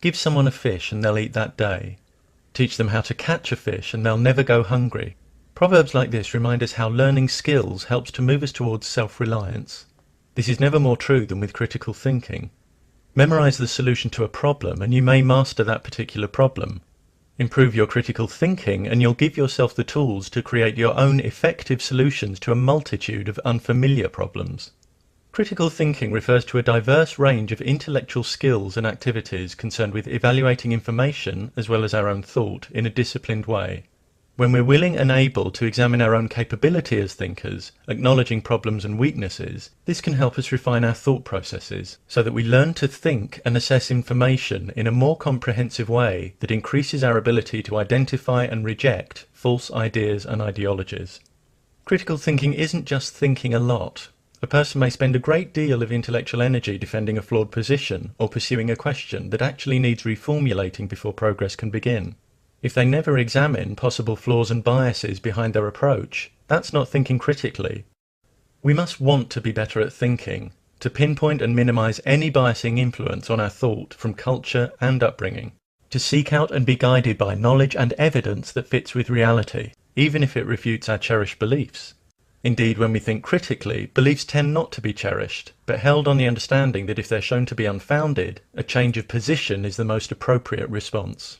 Give someone a fish and they'll eat that day. Teach them how to catch a fish and they'll never go hungry. Proverbs like this remind us how learning skills helps to move us towards self-reliance. This is never more true than with critical thinking. Memorize the solution to a problem and you may master that particular problem. Improve your critical thinking and you'll give yourself the tools to create your own effective solutions to a multitude of unfamiliar problems. Critical thinking refers to a diverse range of intellectual skills and activities concerned with evaluating information as well as our own thought in a disciplined way. When we're willing and able to examine our own capability as thinkers, acknowledging problems and weaknesses, this can help us refine our thought processes so that we learn to think and assess information in a more comprehensive way that increases our ability to identify and reject false ideas and ideologies. Critical thinking isn't just thinking a lot. A person may spend a great deal of intellectual energy defending a flawed position or pursuing a question that actually needs reformulating before progress can begin. If they never examine possible flaws and biases behind their approach, that's not thinking critically. We must want to be better at thinking, to pinpoint and minimize any biasing influence on our thought from culture and upbringing, to seek out and be guided by knowledge and evidence that fits with reality, even if it refutes our cherished beliefs. Indeed, when we think critically, beliefs tend not to be cherished, but held on the understanding that if they're shown to be unfounded, a change of position is the most appropriate response.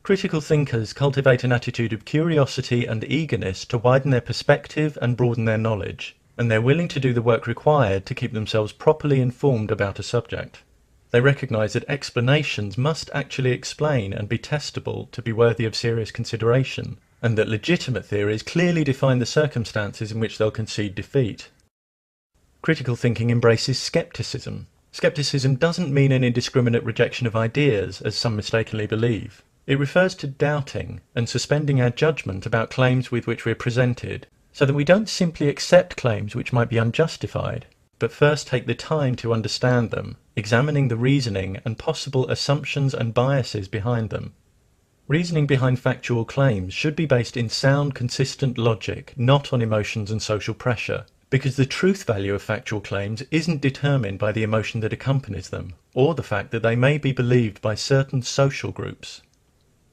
Critical thinkers cultivate an attitude of curiosity and eagerness to widen their perspective and broaden their knowledge, and they're willing to do the work required to keep themselves properly informed about a subject. They recognize that explanations must actually explain and be testable to be worthy of serious consideration, and that legitimate theories clearly define the circumstances in which they'll concede defeat. Critical thinking embraces skepticism. Skepticism doesn't mean an indiscriminate rejection of ideas, as some mistakenly believe. It refers to doubting and suspending our judgment about claims with which we're presented, so that we don't simply accept claims which might be unjustified, but first take the time to understand them, examining the reasoning and possible assumptions and biases behind them. Reasoning behind factual claims should be based in sound, consistent logic, not on emotions and social pressure, because the truth value of factual claims isn't determined by the emotion that accompanies them, or the fact that they may be believed by certain social groups.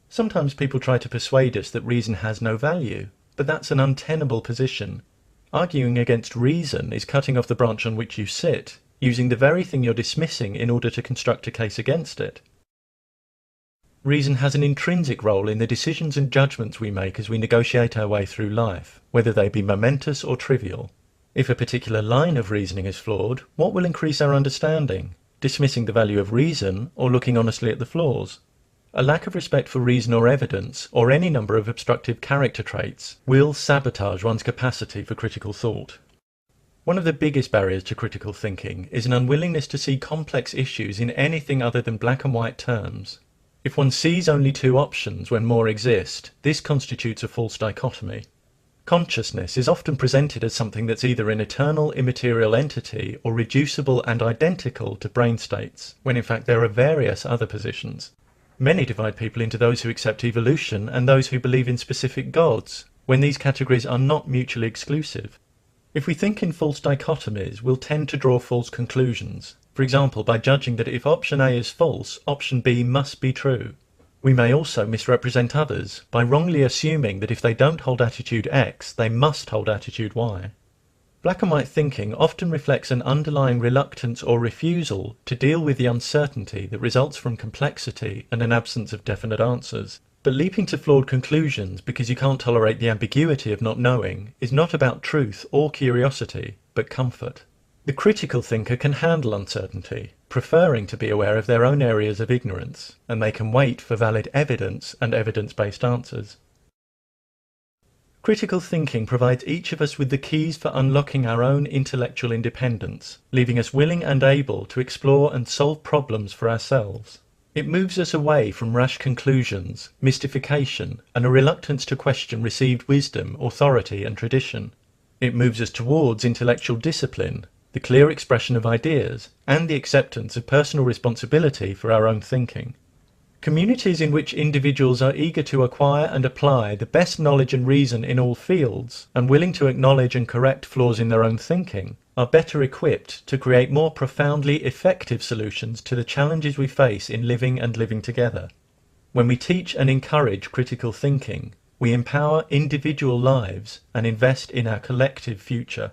Sometimes people try to persuade us that reason has no value, but that's an untenable position. Arguing against reason is cutting off the branch on which you sit, using the very thing you're dismissing in order to construct a case against it. Reason has an intrinsic role in the decisions and judgments we make as we negotiate our way through life, whether they be momentous or trivial. If a particular line of reasoning is flawed, what will increase our understanding? Dismissing the value of reason or looking honestly at the flaws? A lack of respect for reason or evidence, or any number of obstructive character traits, will sabotage one's capacity for critical thought. One of the biggest barriers to critical thinking is an unwillingness to see complex issues in anything other than black and white terms. If one sees only two options when more exist, this constitutes a false dichotomy. Consciousness is often presented as something that's either an eternal immaterial entity or reducible and identical to brain states, when in fact there are various other positions. Many divide people into those who accept evolution and those who believe in specific gods, when these categories are not mutually exclusive. If we think in false dichotomies, we'll tend to draw false conclusions. For example, by judging that if option A is false, option B must be true. We may also misrepresent others by wrongly assuming that if they don't hold attitude X, they must hold attitude Y. Black and white thinking often reflects an underlying reluctance or refusal to deal with the uncertainty that results from complexity and an absence of definite answers. But leaping to flawed conclusions because you can't tolerate the ambiguity of not knowing is not about truth or curiosity, but comfort. The critical thinker can handle uncertainty, preferring to be aware of their own areas of ignorance, and they can wait for valid evidence and evidence-based answers. Critical thinking provides each of us with the keys for unlocking our own intellectual independence, leaving us willing and able to explore and solve problems for ourselves. It moves us away from rash conclusions, mystification, and a reluctance to question received wisdom, authority, and tradition. It moves us towards intellectual discipline, the clear expression of ideas, and the acceptance of personal responsibility for our own thinking. Communities in which individuals are eager to acquire and apply the best knowledge and reason in all fields, and willing to acknowledge and correct flaws in their own thinking, are better equipped to create more profoundly effective solutions to the challenges we face in living and living together. When we teach and encourage critical thinking, we empower individual lives and invest in our collective future.